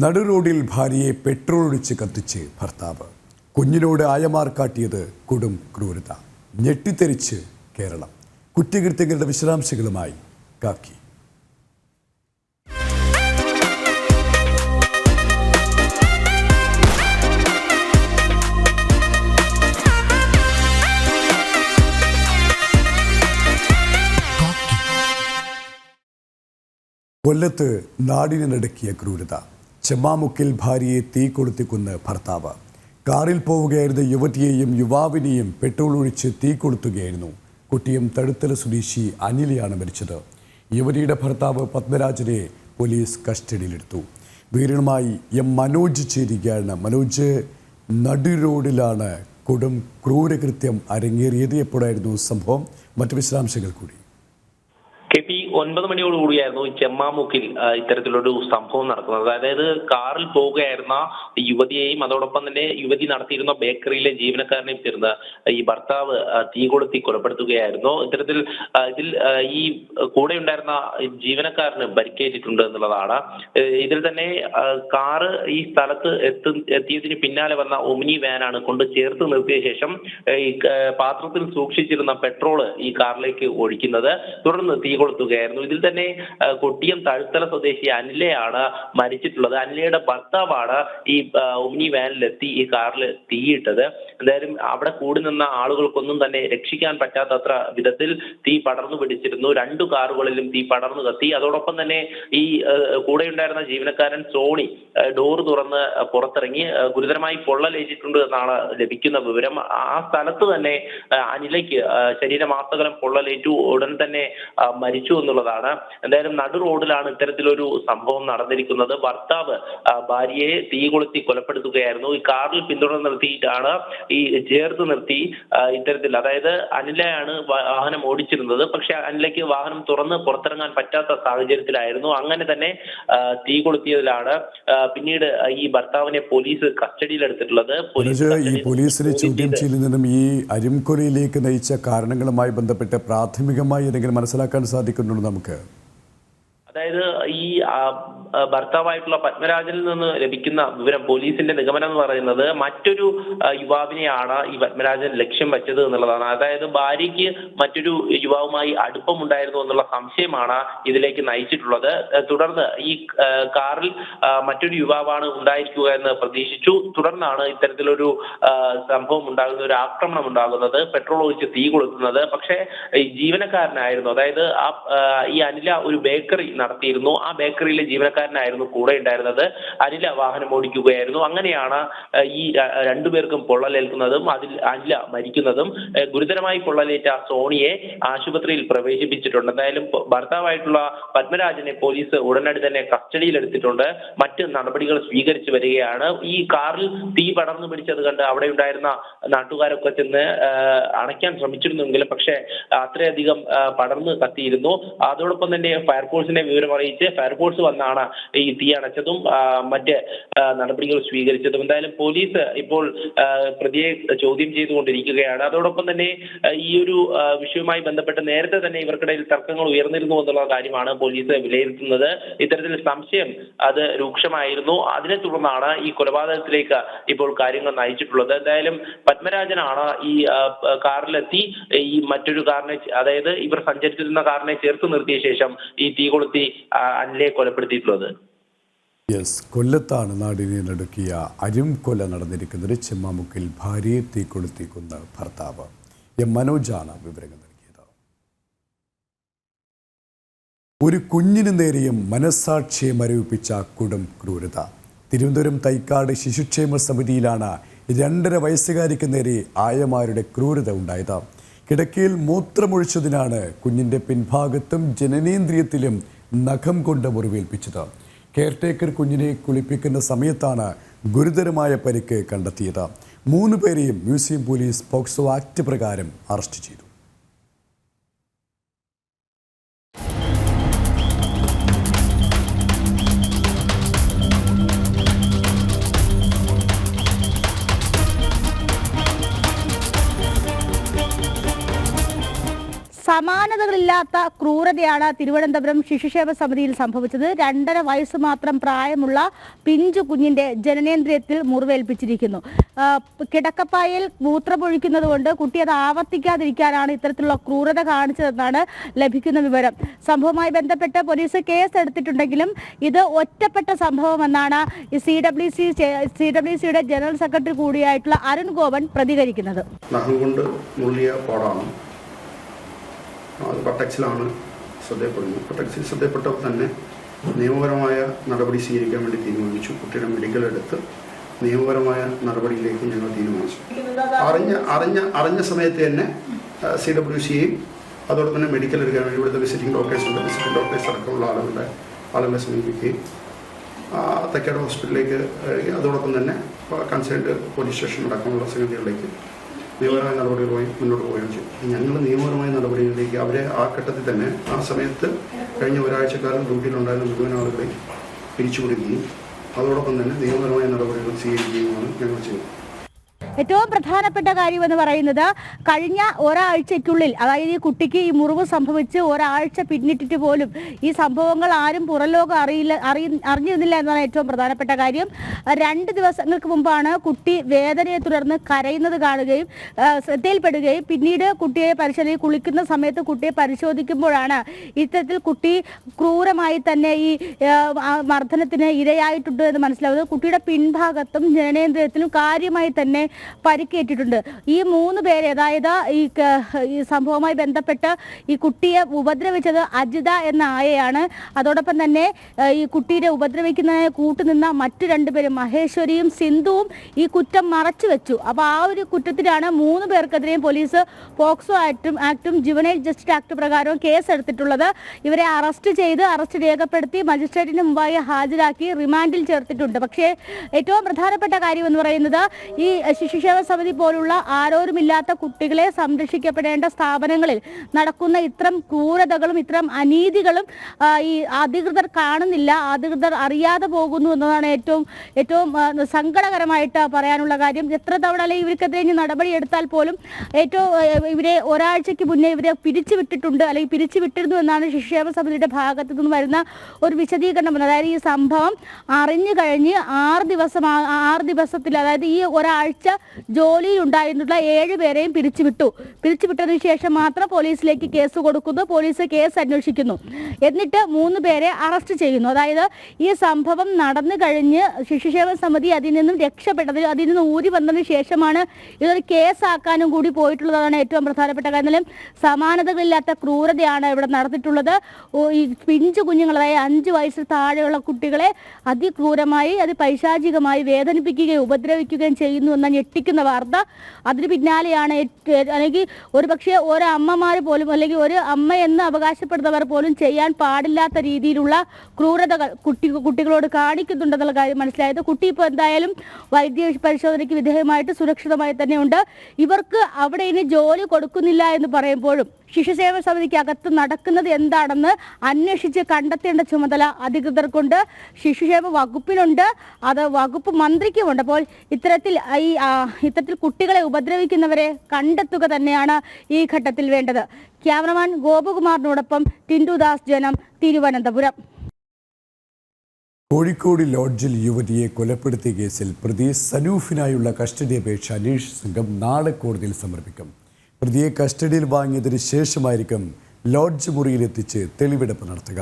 നടുറോഡിൽ ഭാര്യയെ പെട്രോൾ ഒഴിച്ച് കത്തിച്ച് ഭർത്താവ്. കുഞ്ഞിനോട് ആയമാർ കാട്ടിയത് കൊടും ക്രൂരത. ഞെട്ടിത്തെറിച്ച് കേരളം. കുറ്റകൃത്യങ്ങളുടെ വിശദാംശങ്ങളുമായി കാക്കി. കൊല്ലത്ത് നാടിനെ നടുക്കിയ ക്രൂരത. ചെമ്മാമുക്കിൽ ഭാര്യയെ തീ കൊളുത്തി കൊന്ന് ഭർത്താവ്. കാറിൽ പോവുകയായിരുന്ന യുവതിയെയും യുവാവിനെയും പെട്രോൾ ഒഴിച്ച് തീ കൊളുത്തുകയായിരുന്നു. കുട്ടിയം തഴുത്തല സ്വദേശി അനിലയാണ് മരിച്ചത്. യുവതിയുടെ ഭർത്താവ് പത്മരാജനെ പോലീസ് കസ്റ്റഡിയിലെടുത്തു. വീരനുമായി മനോജ് ചേരുകയാണ്. മനോജ്, നടുറോഡിലാണ് കൊടും ക്രൂരകൃത്യം അരങ്ങേറിയത്. എപ്പോഴായിരുന്നു സംഭവം? മറ്റു വിശദാംശങ്ങൾ കൂടി. KP 9 മണിയോടുകൂടിയായിരുന്നു ചെമ്മാമുക്കിൽ ഇത്തരത്തിലൊരു സംഭവം നടക്കുന്നത്. അതായത് കാറിൽ പോവുകയായിരുന്ന യുവതിയെയും അതോടൊപ്പം തന്നെ യുവതി നടത്തിയിരുന്ന ബേക്കറിയിലെ ജീവനക്കാരനെയും ചേർന്ന് ഈ ഭർത്താവ് തീ കൊളുത്തി കൊലപ്പെടുത്തുകയായിരുന്നു. ഇതിൽ ഈ കൂടെ ഉണ്ടായിരുന്ന ജീവനക്കാരന് പരിക്കേറ്റിട്ടുണ്ട് എന്നുള്ളതാണ്. ഇതിൽ തന്നെ കാറ് ഈ സ്ഥലത്ത് എത്തിയതിന് പിന്നാലെ വന്ന ഒമിനി വാനാണ് കൊണ്ട് ചേർത്ത് നിർത്തിയ ശേഷം ഈ പാത്രത്തിൽ സൂക്ഷിച്ചിരുന്ന പെട്രോള് ഈ കാറിലേക്ക് ഒഴിക്കുന്നത്. തുടർന്ന് തീ കൊളുത്തുകയായിരുന്നു. ഇതിൽ തന്നെ കൊട്ടിയം തഴുത്തല സ്വദേശി അനിലയാണ് മരിച്ചിട്ടുള്ളത്. അനിലയുടെ ഭർത്താവാണ് ഈ ഒമിനി വാനിലെത്തി ഈ കാറിൽ തീയിട്ടത്. എന്തായാലും അവിടെ കൂടി നിന്ന ആളുകൾക്കൊന്നും തന്നെ രക്ഷിക്കാൻ പറ്റാത്തത്ര വിധത്തിൽ തീ പടർന്നു പിടിച്ചിരുന്നു. 2 കാറുകളിലും തീ പടർന്നു കത്തി. അതോടൊപ്പം തന്നെ ഈ കൂടെ ഉണ്ടായിരുന്ന ജീവനക്കാരൻ സോണി ഡോറ് തുറന്ന് പുറത്തിറങ്ങി ഗുരുതരമായി പൊള്ളലേറ്റിട്ടുണ്ട് എന്നാണ് ലഭിക്കുന്ന വിവരം. ആ സ്ഥലത്ത് തന്നെ അനിലയ്ക്ക് ശരീരമാസകലം പൊള്ളലേറ്റു. ഉടൻ തന്നെ മരിച്ചു എന്നുള്ളതാണ്. എന്തായാലും നടു റോഡിലാണ് ഇത്തരത്തിലൊരു സംഭവം നടന്നിരിക്കുന്നത്. ഭർത്താവ് ഭാര്യയെ തീ കൊളുത്തി കൊലപ്പെടുത്തുകയായിരുന്നു. ഈ കാറിൽ പിന്തുടർന്ന് നിർത്തിയിട്ടാണ് ഈ ചേർത്ത് നിർത്തി ഇത്തരത്തിൽ, അതായത് അനിലയാണ് വാഹനം ഓടിച്ചിരുന്നത്. പക്ഷെ അനിലയ്ക്ക് വാഹനം തുറന്ന് പുറത്തിറങ്ങാൻ പറ്റാത്ത സാഹചര്യത്തിലായിരുന്നു. അങ്ങനെ തന്നെ തീ കൊളുത്തിയതിലാണ് പിന്നീട് ഈ ഭർത്താവിനെ പോലീസ് കസ്റ്റഡിയിലെടുത്തിട്ടുള്ളത്. ഈ പോലീസിനെ ചോദ്യം ചെയ്യുന്നതിനും ഈ അരിംകൊലയിലേക്ക് നയിച്ച കാരണങ്ങളുമായി ബന്ധപ്പെട്ട് പ്രാഥമികമായി എന്തെങ്കിലും മനസ്സിലാക്കാൻ സാധിക്കുന്നുണ്ടോ നമുക്ക്? അതായത് ഈ ഭർത്താവായിട്ടുള്ള പത്മരാജനിൽ നിന്ന് ലഭിക്കുന്ന വിവരം, പോലീസിന്റെ നിഗമനം എന്ന് പറയുന്നത് മറ്റൊരു യുവാവിനെയാണ് ഈ പത്മരാജൻ ലക്ഷ്യം വെച്ചത് എന്നുള്ളതാണ്. അതായത് ഭാര്യയ്ക്ക് മറ്റൊരു യുവാവുമായി അടുപ്പമുണ്ടായിരുന്നു എന്നുള്ള സംശയമാണ് ഇതിലേക്ക് നയിച്ചിട്ടുള്ളത്. തുടർന്ന് ഈ കാറിൽ മറ്റൊരു യുവാവാണ് ഉണ്ടായിരിക്കുക എന്ന് പ്രതീക്ഷിച്ചു. തുടർന്നാണ് ഇത്തരത്തിലൊരു സംഭവം ഉണ്ടാകുന്നത്, ഒരു ആക്രമണം ഉണ്ടാകുന്നത്, പെട്രോൾ ഒഴിച്ച് തീ കൊളുത്തുന്നത്. പക്ഷേ ഈ ജീവനക്കാരനായിരുന്നു, അതായത് ഈ അനില ഒരു ബേക്കറി നടത്തിയിരുന്നു. ആ ബേക്കറിയിലെ ജീവനക്കാരനായിരുന്നു കൂടെ ഉണ്ടായിരുന്നത്. അനില വാഹനം ഓടിക്കുകയായിരുന്നു. അങ്ങനെയാണ് ഈ 2 പേർക്കും പൊള്ളലേൽക്കുന്നതും അതിൽ അനില മരിക്കുന്നതും. ഗുരുതരമായി പൊള്ളലേറ്റ സോണിയെ ആശുപത്രിയിൽ പ്രവേശിപ്പിച്ചിട്ടുണ്ട്. എന്തായാലും ഭർത്താവായിട്ടുള്ള പത്മരാജനെ പോലീസ് ഉടനടി തന്നെ കസ്റ്റഡിയിലെടുത്തിട്ടുണ്ട്. മറ്റ് നടപടികൾ സ്വീകരിച്ചു വരികയാണ്. ഈ കാറിൽ തീ പടർന്നു പിടിച്ചത് കണ്ട് അവിടെ ഉണ്ടായിരുന്ന നാട്ടുകാരൊക്കെ ചെന്ന് അണയ്ക്കാൻ ശ്രമിച്ചിരുന്നെങ്കിലും പക്ഷേ അത്രയധികം പടർന്ന് കത്തിയിരുന്നു. അതോടൊപ്പം തന്നെ ഫയർഫോഴ്സിനെ വിവരം അറിയിച്ച് ഫയർഫോഴ്സ് വന്നാണ് ഈ തീ അണച്ചതും മറ്റ് നടപടികൾ സ്വീകരിച്ചതും. എന്തായാലും പോലീസ് ഇപ്പോൾ പ്രതിയെ ചോദ്യം ചെയ്തുകൊണ്ടിരിക്കുകയാണ്. അതോടൊപ്പം തന്നെ ഈ ഒരു വിഷയവുമായി ബന്ധപ്പെട്ട് നേരത്തെ തന്നെ ഇവർക്കിടയിൽ തർക്കങ്ങൾ ഉയർന്നിരുന്നു എന്നുള്ള കാര്യമാണ് പോലീസ് വിലയിരുത്തുന്നത്. ഇത്തരത്തിൽ സംശയം അത് രൂക്ഷമായിരുന്നു. അതിനെ തുടർന്നാണ് ഈ കൊലപാതകത്തിലേക്ക് ഇപ്പോൾ കാര്യങ്ങൾ നയിച്ചിട്ടുള്ളത്. എന്തായാലും പത്മരാജനാണ് ഈ കാറിലെത്തി ഈ മറ്റൊരു കാറിനെ, അതായത് ഇവർ സഞ്ചരിച്ചിരുന്ന കാറിനെ ചേർത്ത് നിർത്തിയ ശേഷം ഈ തീ കൊളുത്തി അനിലയെ കൊലപ്പെടുത്തിയിട്ടുള്ളത്. കൊല്ലത്താണ് നാടിനെ നടുക്കിയ അരിംകൊല നടന്നിരിക്കുന്നത്. ചെമ്മാമുക്കിൽ ഭാര്യയെ തീ കൊളുത്തി കൊന്ന ഭർത്താവ്. മനോജാണ് വിവരങ്ങൾ നൽകിയത്. ഒരു കുഞ്ഞിന് നേരെയും മനസ്സാക്ഷിയെ മരവിപ്പിച്ച കൊടും ക്രൂരത. തിരുവനന്തപുരം തൈക്കാട് ശിശുക്ഷേമ സമിതിയിലാണ് 2.5 വയസ്സുകാരിക്ക് നേരെ ആയമാരുടെ ക്രൂരത ഉണ്ടായത്. കിടക്കയിൽ മൂത്രമൊഴിച്ചതിനാണ് കുഞ്ഞിൻ്റെ പിൻഭാഗത്തും ജനനേന്ദ്രിയത്തിലും നഖം കൊണ്ട് മുറിവേൽപ്പിച്ചത്. കെയർടേക്കർ കുഞ്ഞിനെ കുളിപ്പിക്കുന്ന സമയത്താണ് ഗുരുതരമായ പരിക്ക് കണ്ടെത്തിയത്. 3 പേരെയും മ്യൂസിയം പോലീസ് പോക്സോ ആക്ട് പ്രകാരം അറസ്റ്റ് ചെയ്തു. സമാനതകളില്ലാത്ത ക്രൂരതയാണ് തിരുവനന്തപുരം ശിശുക്ഷേമ സമിതിയിൽ സംഭവിച്ചത്. 2.5 വയസ്സ് മാത്രം പ്രായമുള്ള പിഞ്ചു കുഞ്ഞിന്റെ ജനനേന്ദ്രിയത്തിൽ മുറിവേൽപ്പിച്ചിരിക്കുന്നു. കിടക്കപ്പായയിൽ മൂത്രമൊഴിക്കുന്നത് കൊണ്ട് കുട്ടി അത് ആവർത്തിക്കാതിരിക്കാനാണ് ഇത്തരത്തിലുള്ള ക്രൂരത കാണിച്ചതെന്നാണ് ലഭിക്കുന്ന വിവരം. സംഭവവുമായി ബന്ധപ്പെട്ട് പോലീസ് കേസ് എടുത്തിട്ടുണ്ടെങ്കിലും ഇത് ഒറ്റപ്പെട്ട സംഭവമെന്നാണ് CWCയുടെ ജനറൽ സെക്രട്ടറി കൂടിയായിട്ടുള്ള അരുൺ ഗോപൻ പ്രതികരിക്കുന്നത്. അത് പട്ടക്സിലാണ് ശ്രദ്ധയപ്പെടുന്നത്. പട്ടക്സിൽ ശ്രദ്ധയപ്പെട്ടപ്പോൾ തന്നെ നിയമപരമായ നടപടി സ്വീകരിക്കാൻ വേണ്ടി തീരുമാനിച്ചു. കുട്ടിയുടെ മെഡിക്കൽ എടുത്ത് നിയമപരമായ നടപടിയിലേക്ക് ഞങ്ങൾ തീരുമാനിച്ചു. അറിഞ്ഞ സമയത്ത് തന്നെ CWCയും അതോടൊപ്പം തന്നെ മെഡിക്കൽ എടുക്കാൻ വേണ്ടി ഇവിടുത്തെ വിസിറ്റിംഗ് ഡോക്ടേഴ്സ് ഉണ്ട്. വിസിറ്റിംഗ് ഡോക്ടേഴ്സ് അടക്കമുള്ള ആളുകളെ സമീപിക്കുകയും തൈക്കാട് ഹോസ്പിറ്റലിലേക്ക് അതോടൊപ്പം തന്നെ കൺസേൺഡ് പോലീസ് സ്റ്റേഷൻ അടക്കമുള്ള സംഗതികളിലേക്ക് നിയമപരമായ നടപടികളുമായി മുന്നോട്ട് പോവുകയും ചെയ്യും. ഞങ്ങൾ നിയമപരമായ നടപടികളിലേക്ക് അവരെ ആ ഘട്ടത്തിൽ തന്നെ ആ സമയത്ത് കഴിഞ്ഞ ഒരാഴ്ചക്കാലം ഡ്യൂട്ടിയിലുണ്ടായിരുന്ന മുഴുവൻ ആളുകളെയും പിരിച്ചുവിടുകയും അതോടൊപ്പം തന്നെ നിയമപരമായ നടപടികൾ സ്വീകരിക്കുകയുമാണ് ഞങ്ങൾ ചെയ്യുന്നത്. ഏറ്റവും പ്രധാനപ്പെട്ട കാര്യമെന്ന് പറയുന്നത് കഴിഞ്ഞ ഒരാഴ്ചയ്ക്കുള്ളിൽ, അതായത് ഈ കുട്ടിക്ക് ഈ മുറിവ് സംഭവിച്ച് ഒരാഴ്ച പിന്നിട്ടിട്ട് പോലും ഈ സംഭവങ്ങൾ ആരും പുറംലോകം അറിഞ്ഞിരുന്നില്ല എന്നതാണ് ഏറ്റവും പ്രധാനപ്പെട്ട കാര്യം. 2 ദിവസങ്ങൾക്ക് മുമ്പാണ് കുട്ടി വേദനയെ തുടർന്ന് കരയുന്നത് കാണുകയും ശ്രദ്ധയിൽപ്പെടുകയും പിന്നീട് കുട്ടിയെ കുളിക്കുന്ന സമയത്ത് കുട്ടിയെ പരിശോധിക്കുമ്പോഴാണ് ഇത്തരത്തിൽ കുട്ടി ക്രൂരമായി തന്നെ ഈ മർദ്ദനത്തിന് ഇരയായിട്ടുണ്ട് എന്ന് മനസ്സിലാവുന്നത്. കുട്ടിയുടെ പിൻഭാഗത്തും ജനനേന്ദ്രിയത്തിലും കാര്യമായി തന്നെ പരിക്കേറ്റിട്ടുണ്ട്. ഈ 3 പേരെ, അതായത് ഈ സംഭവവുമായി ബന്ധപ്പെട്ട് ഈ കുട്ടിയെ ഉപദ്രവിച്ചത് അജിത എന്ന ആയയാണ്. അതോടൊപ്പം തന്നെ ഈ കുട്ടിയെ ഉപദ്രവിക്കുന്നതിനെ കൂട്ടുനിന്ന മറ്റു 2 പേരും മഹേശ്വരിയും സിന്ധുവും ഈ കുറ്റം മറച്ചു വെച്ചു. അപ്പോൾ ആ ഒരു കുറ്റത്തിലാണ് 3 പേർക്കെതിരെയും പോലീസ് പോക്സോ ആക്ടും ജുവനൈൽ ജസ്റ്റിസ് ആക്ട് പ്രകാരവും കേസ് എടുത്തിട്ടുള്ളത്. ഇവരെ അറസ്റ്റ് രേഖപ്പെടുത്തി മജിസ്ട്രേറ്റിന് മുമ്പായി ഹാജരാക്കി റിമാൻഡിൽ ചേർത്തിട്ടുണ്ട്. പക്ഷേ ഏറ്റവും പ്രധാനപ്പെട്ട കാര്യം എന്ന് പറയുന്നത് ഈ ശിശുക്ഷേമ സമിതി പോലുള്ള ആരോരുമില്ലാത്ത കുട്ടികളെ സംരക്ഷിക്കപ്പെടേണ്ട സ്ഥാപനങ്ങളിൽ നടക്കുന്ന ഇത്തരം ക്രൂരതകളും ഇത്തരം അനീതികളും ഈ അധികൃതർ കാണുന്നില്ല, അധികൃതർ അറിയാതെ പോകുന്നു എന്നതാണ് ഏറ്റവും സങ്കടകരമായിട്ട് പറയാനുള്ള കാര്യം. എത്ര തവണ അല്ലെങ്കിൽ ഇവർക്കെതിരെ നടപടി എടുത്താൽ പോലും ഇവരെ ഒരാഴ്ചയ്ക്ക് മുന്നേ ഇവരെ പിരിച്ചുവിട്ടിട്ടുണ്ട്, അല്ലെങ്കിൽ പിരിച്ചുവിട്ടിരുന്നു എന്നാണ് ശിശുക്ഷേമ സമിതിയുടെ ഭാഗത്തു നിന്ന് വരുന്ന ഒരു വിശദീകരണം. അതായത് ഈ സംഭവം അറിഞ്ഞു കഴിഞ്ഞ് 6 ദിവസത്തിൽ, അതായത് ഈ ഒരാഴ്ച ജോലിയിൽ ഉണ്ടായിരുന്നുള്ള 7 പേരെയും പിരിച്ചുവിട്ടതിനു ശേഷം മാത്രം പോലീസിലേക്ക് കേസ് കൊടുക്കുന്നു. പോലീസ് കേസ് അന്വേഷിക്കുന്നു. എന്നിട്ട് 3 പേരെ അറസ്റ്റ് ചെയ്യുന്നു. അതായത് ഈ സംഭവം നടന്നു കഴിഞ്ഞ് ശിശുക്ഷേമ സമിതി അതിൽ നിന്നും രക്ഷപ്പെട്ടതിൽ അതിൽ നിന്ന് ഊരി വന്നതിന് ശേഷമാണ് ഇതൊരു കേസാക്കാനും കൂടി പോയിട്ടുള്ളതാണ് ഏറ്റവും പ്രധാനപ്പെട്ട കാര്യം. സമാനതകളില്ലാത്ത ക്രൂരതയാണ് ഇവിടെ നടന്നിട്ടുള്ളത്. ഈ പിഞ്ചു കുഞ്ഞുങ്ങൾ, അതായത് 5 വയസ്സിൽ താഴെയുള്ള കുട്ടികളെ അതിക്രൂരമായി പൈശാചികമായി വേദനിപ്പിക്കുകയും ഉപദ്രവിക്കുകയും ചെയ്യുന്നു എന്ന ഞെട്ടിക്കുന്ന വാർത്ത. അതിന് പിന്നാലെയാണ് അല്ലെങ്കിൽ ഒരുപക്ഷെ ഒരമ്മമാർ പോലും, അല്ലെങ്കിൽ ഒരു അമ്മ എന്ന് അവകാശപ്പെടുന്നവർ പോലും ചെയ്യാൻ പാടില്ലാത്ത രീതിയിലുള്ള ക്രൂരതകൾ കുട്ടികളോട് കാണിക്കുന്നുണ്ടെന്നുള്ള കാര്യം മനസ്സിലായത്. കുട്ടി ഇപ്പോൾ എന്തായാലും വൈദ്യ പരിശോധനയ്ക്ക് വിധേയമായിട്ട് സുരക്ഷിതമായി തന്നെയുണ്ട്. ഇവർക്ക് അവിടെ ഇനി ജോലി കൊടുക്കുന്നില്ല എന്ന് പറയുമ്പോഴും ശിശുക്ഷേമ സമിതിക്ക് അകത്ത് നടക്കുന്നത് എന്താണെന്ന് അന്വേഷിച്ച് കണ്ടെത്തേണ്ട ചുമതല അധികൃതർക്കുണ്ട്, ശിശുക്ഷേമ വകുപ്പിനുണ്ട്, അത് വകുപ്പ് മന്ത്രിക്കുമുണ്ട്. അപ്പോൾ ഇത്തരത്തിൽ കുട്ടികളെ ഉപദ്രവിക്കുന്നവരെ കണ്ടെത്തുക തന്നെയാണ് ഈ ഘട്ടത്തിൽ വേണ്ടത്. ക്യാമറമാൻ ഗോപകുമാറിനോടൊപ്പം ടിൻഡുദാസ്, ജനം, തിരുവനന്തപുരം. കോഴിക്കോട് ലോഡ്ജിൽ യുവതിയെ കൊലപ്പെടുത്തിയ കേസിൽ പ്രതി സനൂഫിനായുള്ള കസ്റ്റഡി അപേക്ഷ അന്വേഷണ സംഘം നാളെ കോടതിയിൽ സമർപ്പിക്കും. പ്രതിയെ കസ്റ്റഡിയിൽ വാങ്ങിയതിന് ശേഷമായിരിക്കും ലോഡ്ജ് മുറിയിലെത്തിച്ച് തെളിവെടുപ്പ് നടത്തുക.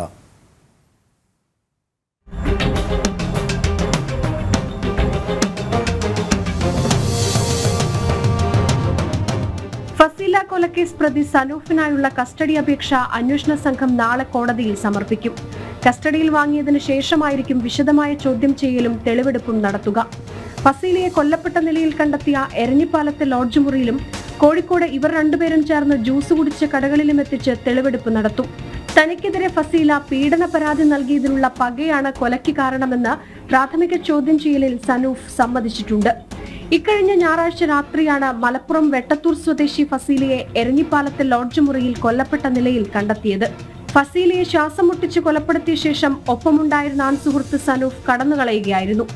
ഫസീല കൊലക്കേസ് പ്രതി സനൂഫിനായുള്ള കസ്റ്റഡി അപേക്ഷ അന്വേഷണ സംഘം നാളെ കോടതിയിൽ സമർപ്പിക്കും. കസ്റ്റഡിയിൽ വാങ്ങിയതിനു ശേഷമായിരിക്കും വിശദമായ ചോദ്യം ചെയ്യലും തെളിവെടുപ്പും നടത്തുക. ഫസീലയെ കൊല്ലപ്പെട്ട നിലയിൽ കണ്ടെത്തിയ എരഞ്ഞിപ്പാലത്തെ ലോഡ്ജ് മുറിയിലും കോഴിക്കോട് ഇവർ 2 പേരും ചേർന്ന് ജ്യൂസ് കുടിച്ച കടകളിലും എത്തിച്ച് തെളിവെടുപ്പ് നടത്തും. തനിക്കെതിരെ ഫസീല പീഡന പരാതി നൽകിയതിനുള്ള പകയാണ് കൊലയ്ക്ക് കാരണമെന്ന് പ്രാഥമിക ചോദ്യം ചെയ്യലിൽ സനൂഫ് സമ്മതിച്ചിട്ടുണ്ട്. ഇക്കഴിഞ്ഞ ഞായറാഴ്ച രാത്രിയാണ് മലപ്പുറം വെട്ടത്തൂർ സ്വദേശി ഫസീലയെ എരഞ്ഞിപ്പാലത്തെ ലോഡ്ജ് മുറിയിൽ കൊല്ലപ്പെട്ട നിലയിൽ കണ്ടെത്തിയത്. ഫസീലയെ ശ്വാസം മുട്ടിച്ച് കൊലപ്പെടുത്തിയ ശേഷം ഒപ്പമുണ്ടായിരുന്ന ആൺസുഹൃത്ത് സനൂഫ് കടന്നുകളയുകയായിരുന്നു.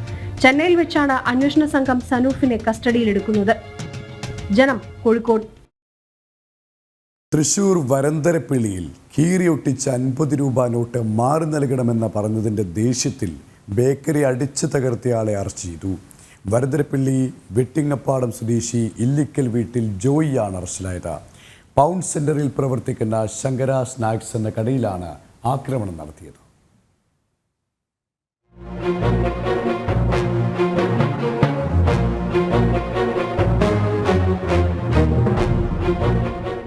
ചെന്നൈയിൽ വെച്ചാണ് അന്വേഷണ സംഘം സനൂഫിനെ കസ്റ്റഡിയിലെടുക്കുന്നത്. ജനം, കോഴിക്കോട്. തൃശൂർ വരന്തരപ്പിള്ളിയിൽ കീറിയൊട്ടിച്ച 50 രൂപ നോട്ട് മാറി നൽകണമെന്ന് പറഞ്ഞതിൻ്റെ ദേഷ്യത്തിൽ ബേക്കറി അടിച്ചു തകർത്തയാളെ അറസ്റ്റ് ചെയ്തു. വരന്തരപ്പിള്ളി വെട്ടിങ്ങപ്പാടം സ്വദേശി ഇല്ലിക്കൽ വീട്ടിൽ ജോയിയാണ് അറസ്റ്റിലായത്. പൗണ്ട് സെന്ററിൽ പ്രവർത്തിക്കുന്ന ശങ്കര സ്നാക്സ് എന്ന കടയിലാണ് ആക്രമണം നടത്തിയത്.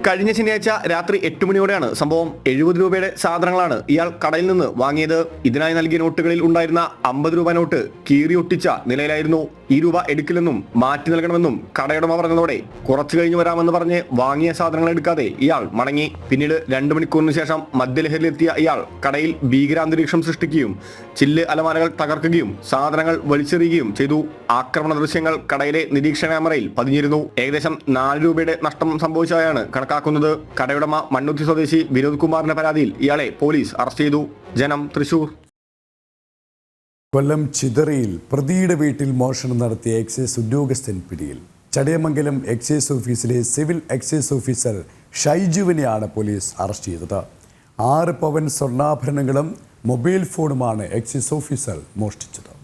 കഴിഞ്ഞ ശനിയാഴ്ച രാത്രി 8 മണിയോടെയാണ് സംഭവം. 70 രൂപയുടെ സാധനങ്ങളാണ് ഇയാൾ കടയിൽ നിന്ന് വാങ്ങിയത്. ഇതിനായി നൽകിയ നോട്ടുകളിൽ ഉണ്ടായിരുന്ന 50 രൂപ നോട്ട് കീറിയൊട്ടിച്ച നിലയിലായിരുന്നു. ഈ രൂപ എടുക്കില്ലെന്നും മാറ്റി നൽകണമെന്നും കടയുടമ പറഞ്ഞതോടെ കുറച്ചു കഴിഞ്ഞ് വരാമെന്ന് പറഞ്ഞ് വാങ്ങിയ സാധനങ്ങൾ എടുക്കാതെ ഇയാൾ മടങ്ങി. പിന്നീട് 2 മണിക്കൂറിന് ശേഷം മദ്യലഹരിയിലെത്തിയ ഇയാൾ കടയിൽ ഭീകരാന്തരീക്ഷം സൃഷ്ടിക്കുകയും ചില്ല് അലമാരകൾ തകർക്കുകയും സാധനങ്ങൾ വലിച്ചെറിയുകയും ചെയ്തു. ആക്രമണ ദൃശ്യങ്ങൾ കടയിലെ നിരീക്ഷണ ക്യാമറയിൽ പതിഞ്ഞിരുന്നു. ഏകദേശം 4 രൂപയുടെ നഷ്ടം സംഭവിച്ചതായാണ് കണക്കാക്കുന്നത്. കടയുടമ മണ്ണുത്തി സ്വദേശി വിനോദ് കുമാറിന്റെ പരാതിയിൽ ഇയാളെ പോലീസ് അറസ്റ്റ് ചെയ്തു. ജനം, തൃശൂർ. കൊല്ലം ചിതറയിൽ പ്രതിയുടെ വീട്ടിൽ മോഷണം നടത്തിയ എക്സൈസ് ഉദ്യോഗസ്ഥൻ പിടിയിൽ. ചടയമംഗലം എക്സൈസ് ഓഫീസിലെ സിവിൽ എക്സൈസ് ഓഫീസർ ഷൈജുവിനെയാണ് പോലീസ് അറസ്റ്റ് ചെയ്തത്. 6 പവൻ സ്വർണ്ണാഭരണങ്ങളും മൊബൈൽ ഫോണുമാണ് എക്സൈസ് ഓഫീസർ മോഷ്ടിച്ചത്.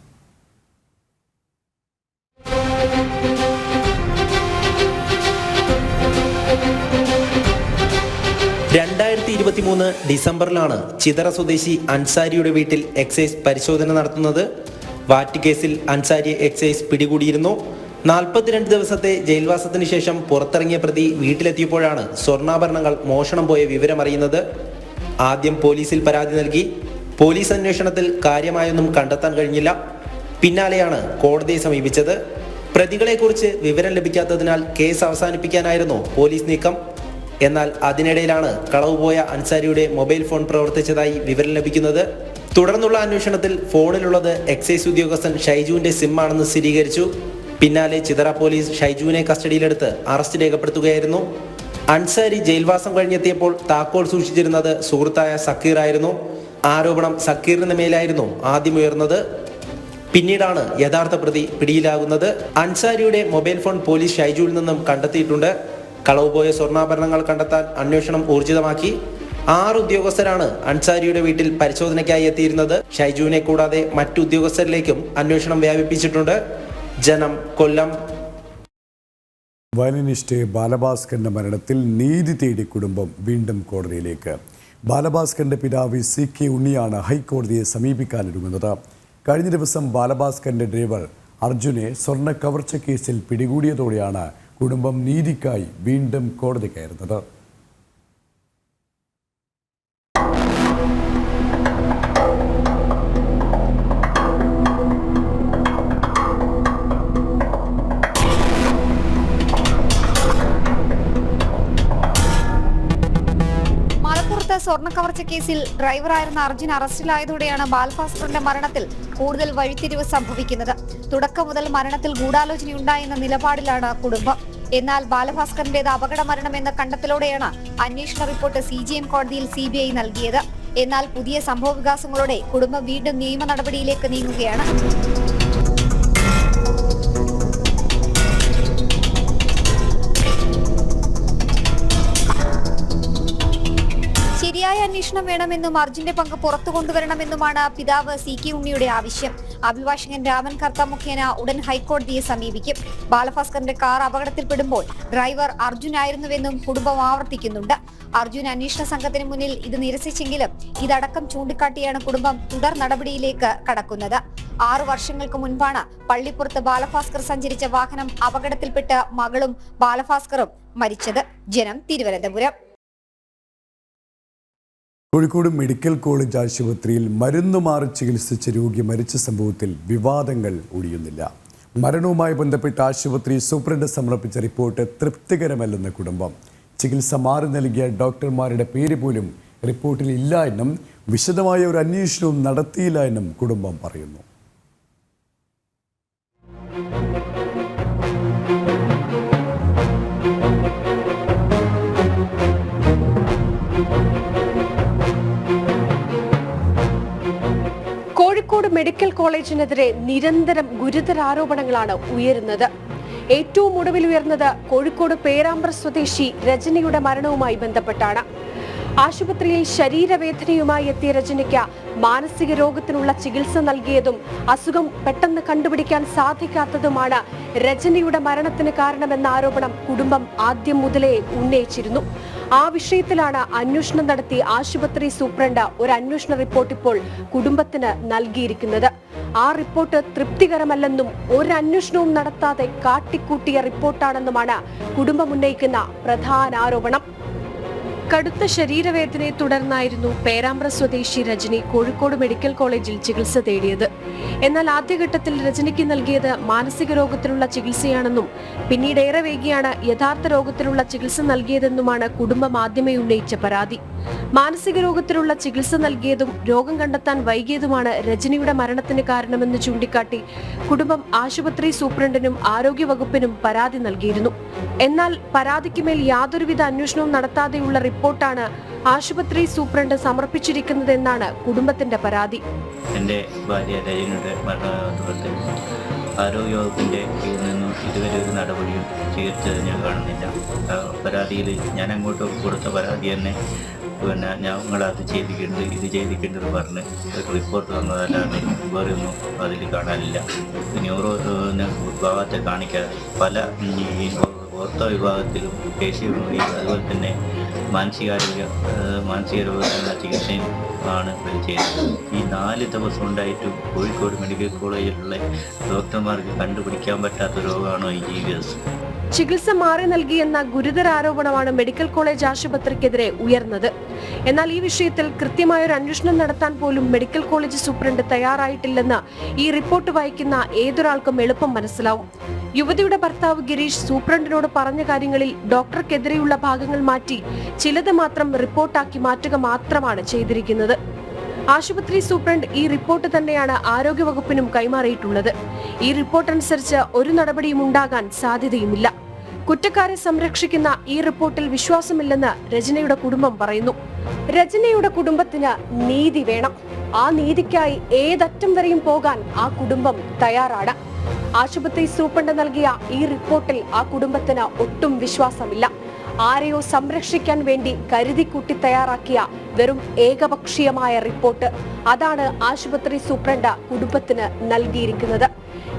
ഡിസംബറിലാണ് ചിതറ സ്വദേശി അൻസാരിയുടെ വീട്ടിൽ എക്സൈസ് പരിശോധന നടത്തുന്നത്. വാറ്റ് കേസിൽ അൻസാരിയെ എക്സൈസ് പിടികൂടിയിരുന്നു. 42 ദിവസത്തെ ജയിൽവാസത്തിന് ശേഷം പുറത്തിറങ്ങിയ പ്രതി വീട്ടിലെത്തിയപ്പോഴാണ് സ്വർണ്ണാഭരണങ്ങൾ മോഷണം പോയ വിവരമറിയുന്നത്. ആദ്യം പോലീസിൽ പരാതി നൽകി. പോലീസ് അന്വേഷണത്തിൽ കാര്യമായൊന്നും കണ്ടെത്താൻ കഴിഞ്ഞില്ല. പിന്നാലെയാണ് കോടതിയെ സമീപിച്ചത്. പ്രതികളെക്കുറിച്ച് വിവരം ലഭിക്കാത്തതിനാൽ കേസ് അവസാനിപ്പിക്കാനായിരുന്നു പോലീസ് നീക്കം. എന്നാൽ അതിനിടയിലാണ് കളവുപോയ അൻസാരിയുടെ മൊബൈൽ ഫോൺ പ്രവർത്തിച്ചതായി വിവരം ലഭിക്കുന്നത്. തുടർന്നുള്ള അന്വേഷണത്തിൽ ഫോണിലുള്ളത് എക്സൈസ് ഉദ്യോഗസ്ഥൻ ഷൈജുവിന്റെ സിം ആണെന്ന് സ്ഥിരീകരിച്ചു. പിന്നാലെ ചിതറ പോലീസ് ഷൈജുവിനെ കസ്റ്റഡിയിലെടുത്ത് അറസ്റ്റ് രേഖപ്പെടുത്തുകയായിരുന്നു. അൻസാരി ജയിൽവാസം കഴിഞ്ഞെത്തിയപ്പോൾ താക്കോൽ സൂക്ഷിച്ചിരുന്നത് സുഹൃത്തായ സക്കീർ ആയിരുന്നു. ആരോപണം സക്കീറിന് മേലായിരുന്നു ആദ്യം ഉയർന്നത്. പിന്നീടാണ് യഥാർത്ഥ പ്രതി പിടിയിലാകുന്നത്. അൻസാരിയുടെ മൊബൈൽ ഫോൺ പോലീസ് ഷൈജുവിൽ നിന്നും കണ്ടെത്തിയിട്ടുണ്ട്. കളവുപോയ സ്വർണ്ണാഭരണങ്ങൾ കണ്ടെത്താൻ അന്വേഷണം ഊർജിതമാക്കി. 6 ഉദ്യോഗസ്ഥരാണ് അൻസാരിയുടെ വീട്ടിൽ പരിശോധനയ്ക്കായി എത്തിയിരുന്നത്. ഷൈജുവിനെ കൂടാതെ മറ്റു ഉദ്യോഗസ്ഥരിലേക്കും അന്വേഷണം വ്യാപിപ്പിച്ചിട്ടുണ്ട്. ജനം, കൊല്ലം. വയലിനിസ്റ്റ് ബാലഭാസ്കറിന്റെ മരണത്തിൽ നീതി തേടി കുടുംബം വീണ്ടും കോടതിയിലേക്ക്. ബാലഭാസ്കറിന്റെ പിതാവ് CK ഉണ്ണിയാണ് ഹൈക്കോടതിയെ സമീപിക്കാനൊരുങ്ങുന്നത്. കഴിഞ്ഞ ദിവസം ബാലഭാസ്കറിന്റെ ഡ്രൈവർ അർജുനെ സ്വർണ്ണ കവർച്ച കേസിൽ പിടികൂടിയതോടെയാണ് കുടുംബം നീതിക്കായി വീണ്ടും കോടതി കയറുന്നത്. സ്വർണ്ണ കവർച്ച കേസിൽ ഡ്രൈവറായിരുന്ന അർജുൻ അറസ്റ്റിലായതോടെയാണ് ബാലഭാസ്കറിന്റെ മരണത്തിൽ കൂടുതൽ വഴിത്തിരിവ് സംഭവിക്കുന്നത്. തുടക്കം മുതൽ മരണത്തിൽ ഗൂഢാലോചനയുണ്ടായെന്ന നിലപാടിലാണ് കുടുംബം. എന്നാൽ ബാലഭാസ്കറിന്റേത് അപകട മരണമെന്ന കണ്ടെത്തലോടെയാണ് അന്വേഷണ റിപ്പോർട്ട് CJM കോടതിയിൽ CBI നൽകിയത്. എന്നാൽ പുതിയ സംഭവ വികാസങ്ങളോടെ കുടുംബം വീണ്ടും നിയമ നടപടിയിലേക്ക് നീങ്ങുകയാണ്. ശരിയായ അന്വേഷണം വേണമെന്നും അർജുന്റെ പങ്ക് പുറത്തു കൊണ്ടുവരണമെന്നുമാണ് പിതാവ് CK ഉണ്ണിയുടെ ആവശ്യം. അഭിഭാഷകൻ രാമൻ കർത്ത മുഖേന ഉടൻ ഹൈക്കോടതിയെ സമീപിക്കും. ബാലഭാസ്കറിന്റെ കാർ അപകടത്തിൽപ്പെടുമ്പോൾ ഡ്രൈവർ അർജുൻ ആയിരുന്നുവെന്നും കുടുംബം ആവർത്തിക്കുന്നുണ്ട്. അർജുൻ അന്വേഷണ സംഘത്തിന് മുന്നിൽ ഇത് നിരസിച്ചെങ്കിലും ഇതടക്കം ചൂണ്ടിക്കാട്ടിയാണ് കുടുംബം തുടർ നടപടിയിലേക്ക് കടക്കുന്നത്. 6 വർഷങ്ങൾക്ക് മുൻപാണ് പള്ളിപ്പുറത്ത് ബാലഭാസ്കർ സഞ്ചരിച്ച വാഹനം അപകടത്തിൽപ്പെട്ട് മകളും ബാലഭാസ്കറും മരിച്ചത്. ജനം, തിരുവനന്തപുരം. കോഴിക്കോട് മെഡിക്കൽ കോളേജ് ആശുപത്രിയിൽ മരുന്ന് മാറി ചികിത്സിച്ച രോഗി മരിച്ച സംഭവത്തിൽ വിവാദങ്ങൾ ഒഴിയുന്നില്ല. മരണവുമായി ബന്ധപ്പെട്ട് ആശുപത്രി സൂപ്രണ്ട് സമർപ്പിച്ച റിപ്പോർട്ട് തൃപ്തികരമല്ലെന്ന് കുടുംബം. ചികിത്സ മാറി നൽകിയ ഡോക്ടർമാരുടെ പേര് പോലും റിപ്പോർട്ടിൽ ഇല്ല എന്നും വിശദമായ ഒരു അന്വേഷണവും നടത്തിയില്ല എന്നും കുടുംബം പറയുന്നു. കോഴിക്കോട് മെഡിക്കൽ കോളേജിനെതിരെ നിരന്തരം ഗുരുതര ആരോപണങ്ങളാണ് ഉയരുന്നത്. ഏറ്റവും ഒടുവിൽ ഉയർന്നത് കോഴിക്കോട് പേരാമ്പ്ര സ്വദേശി രജനിയുടെ മരണവുമായി ബന്ധപ്പെട്ടാണ്. ആശുപത്രിയിൽ ശരീരവേദനയുമായി എത്തിയ രജനിക്ക് മാനസിക രോഗത്തിനുള്ള ചികിത്സ നൽകിയതും അസുഖം പെട്ടെന്ന് കണ്ടുപിടിക്കാൻ സാധിക്കാത്തതുമാണ് രജനിയുടെ മരണത്തിന് കാരണമെന്ന ആരോപണം കുടുംബം ആദ്യം മുതലേ ഉന്നയിച്ചിരുന്നു. ആ വിഷയത്തിലാണ് അന്വേഷണം നടത്തി ആശുപത്രി സൂപ്രണ്ട് ഒരു അന്വേഷണ റിപ്പോർട്ട് ഇപ്പോൾ കുടുംബത്തിന് നൽകിയിരിക്കുന്നത്. ആ റിപ്പോർട്ട് തൃപ്തികരമല്ലെന്നും ഒരു അന്വേഷണവും നടത്താതെ കാട്ടിക്കൂട്ടിയ റിപ്പോർട്ടാണെന്നുമാണ് കുടുംബം ഉന്നയിക്കുന്ന പ്രധാന ആരോപണം. കടുത്ത ശരീരവേദനയെ തുടർന്നായിരുന്നു പേരാമ്പ്ര സ്വദേശി രജനി കോഴിക്കോട് മെഡിക്കൽ കോളേജിൽ ചികിത്സ തേടിയത്. എന്നാൽ ആദ്യഘട്ടത്തിൽ രജനിക്ക് നൽകിയത് മാനസിക രോഗത്തിനുള്ള ചികിത്സയാണെന്നും പിന്നീട് ഏറെ വൈകിയാണ് യഥാർത്ഥ രോഗത്തിനുള്ള ചികിത്സ നൽകിയതെന്നുമാണ് കുടുംബം ആദ്യമേ ഉന്നയിച്ച പരാതി. മാനസിക രോഗത്തിനുള്ള ചികിത്സ നൽകിയതും രോഗം കണ്ടെത്താൻ വൈകിയതുമാണ് രജനിയുടെ മരണത്തിന് കാരണമെന്ന് ചൂണ്ടിക്കാട്ടി കുടുംബം ആശുപത്രി സൂപ്രണ്ടിനും ആരോഗ്യവകുപ്പിനും പരാതി നൽകിയിരുന്നു. എന്നാൽ പരാതിക്ക് മേൽ യാതൊരുവിധ അന്വേഷണവും നടത്താതെയുള്ള റിപ്പോർട്ടാണ് ആശുപത്രി സൂപ്രണ്ട് സമർപ്പിച്ചിരിക്കുന്നതെന്നാണ് കുടുംബത്തിന്റെ പരാതി. എൻ്റെ ഭാര്യ രജനിയുടെ മരണത്തിൽ ആരോഗ്യവകുപ്പിൻ്റെ കീഴിൽ നിന്നും ഇതുവരെ ഒരു നടപടിയും സ്വീകരിച്ചത് ഞാൻ കാണുന്നില്ല. പരാതിയിൽ ഞാൻ അങ്ങോട്ട് കൊടുത്ത പരാതി തന്നെ ഞങ്ങളത് ചെയ്തിട്ടുണ്ട്, ഇത് ചെയ്തിട്ടുണ്ടെന്ന് പറഞ്ഞ് ഒരു റിപ്പോർട്ട് തന്നതല്ലാതെ വേറെ ഒന്നും അതിൽ കാണാനില്ല. ന്യൂറോ വിഭാഗത്തെ കാണിക്കാതെ പല ഓർത്തോ വിഭാഗത്തിലും പേശികളുടെയും അതുപോലെ തന്നെ മാനസിക രോഗത്തിനുള്ള ചികിത്സയും ആണ് ഇവർ ചെയ്യുന്നത്. ഈ 4 ദിവസം ഉണ്ടായിട്ടും കോഴിക്കോട് മെഡിക്കൽ കോളേജിലുള്ള ഡോക്ടർമാർക്ക് കണ്ടുപിടിക്കാൻ പറ്റാത്ത രോഗമാണോ ഈ GVS? ചികിത്സ മാറി നൽകിയെന്ന ഗുരുതര ആരോപണമാണ് മെഡിക്കൽ കോളേജ് ആശുപത്രിക്കെതിരെ ഉയർന്നത്. എന്നാൽ ഈ വിഷയത്തിൽ കൃത്യമായൊരു അന്വേഷണം നടത്താൻ പോലും മെഡിക്കൽ കോളേജ് സൂപ്രണ്ട് തയ്യാറായിട്ടില്ലെന്ന് ഈ റിപ്പോർട്ട് വായിക്കുന്ന ഏതൊരാൾക്കും എളുപ്പം മനസ്സിലാവും. യുവതിയുടെ ഭർത്താവ് ഗിരീഷ് സൂപ്രണ്ടിനോട് പറഞ്ഞ കാര്യങ്ങളിൽ ഡോക്ടർക്കെതിരെയുള്ള ഭാഗങ്ങൾ മാറ്റി ചിലത് മാത്രം റിപ്പോർട്ടാക്കി മാറ്റുക മാത്രമാണ് ചെയ്തിരിക്കുന്നത്. ആശുപത്രി സൂപ്രണ്ട് ഈ റിപ്പോർട്ട് തന്നെയാണ് ആരോഗ്യവകുപ്പിനും കൈമാറിയിട്ടുള്ളത്. ഈ റിപ്പോർട്ട് അനുസരിച്ച് ഒരു നടപടിയും ഉണ്ടാകാൻ സാധ്യതയുമില്ല. കുറ്റക്കാരെ സംരക്ഷിക്കുന്ന ഈ റിപ്പോർട്ടിൽ വിശ്വാസമില്ലെന്ന് രജനിയുടെ കുടുംബം പറയുന്നു. രജനിയുടെ കുടുംബത്തിന് നീതി വേണം. ആ നീതിക്കായി ഏതറ്റം വരെയും പോകാൻ ആ കുടുംബം തയ്യാറാണ്. ആശുപത്രി സൂപ്രണ്ട് നൽകിയ ഈ റിപ്പോർട്ടിൽ ആ കുടുംബത്തിന് ഒട്ടും വിശ്വാസമില്ല. ആരെയോ സംരക്ഷിക്കാൻ വേണ്ടി കരുതിക്കൂട്ടി തയ്യാറാക്കിയ വെറും ഏകപക്ഷീയമായ റിപ്പോർട്ട്, അതാണ് ആശുപത്രി സൂപ്രണ്ട് കുടുംബത്തിന് നൽകിയിരിക്കുന്നത്.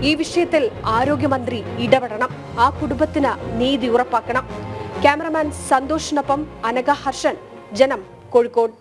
ഈ വിഷയത്തിൽ ആരോഗ്യമന്ത്രി ഇടപെടണം. ആ കുടുംബത്തിന് നീതി ഉറപ്പാക്കണം. ക്യാമറമാൻ സന്തോഷിനൊപ്പം അനഘ ഹർഷൻ, ജനം, കോഴിക്കോട്.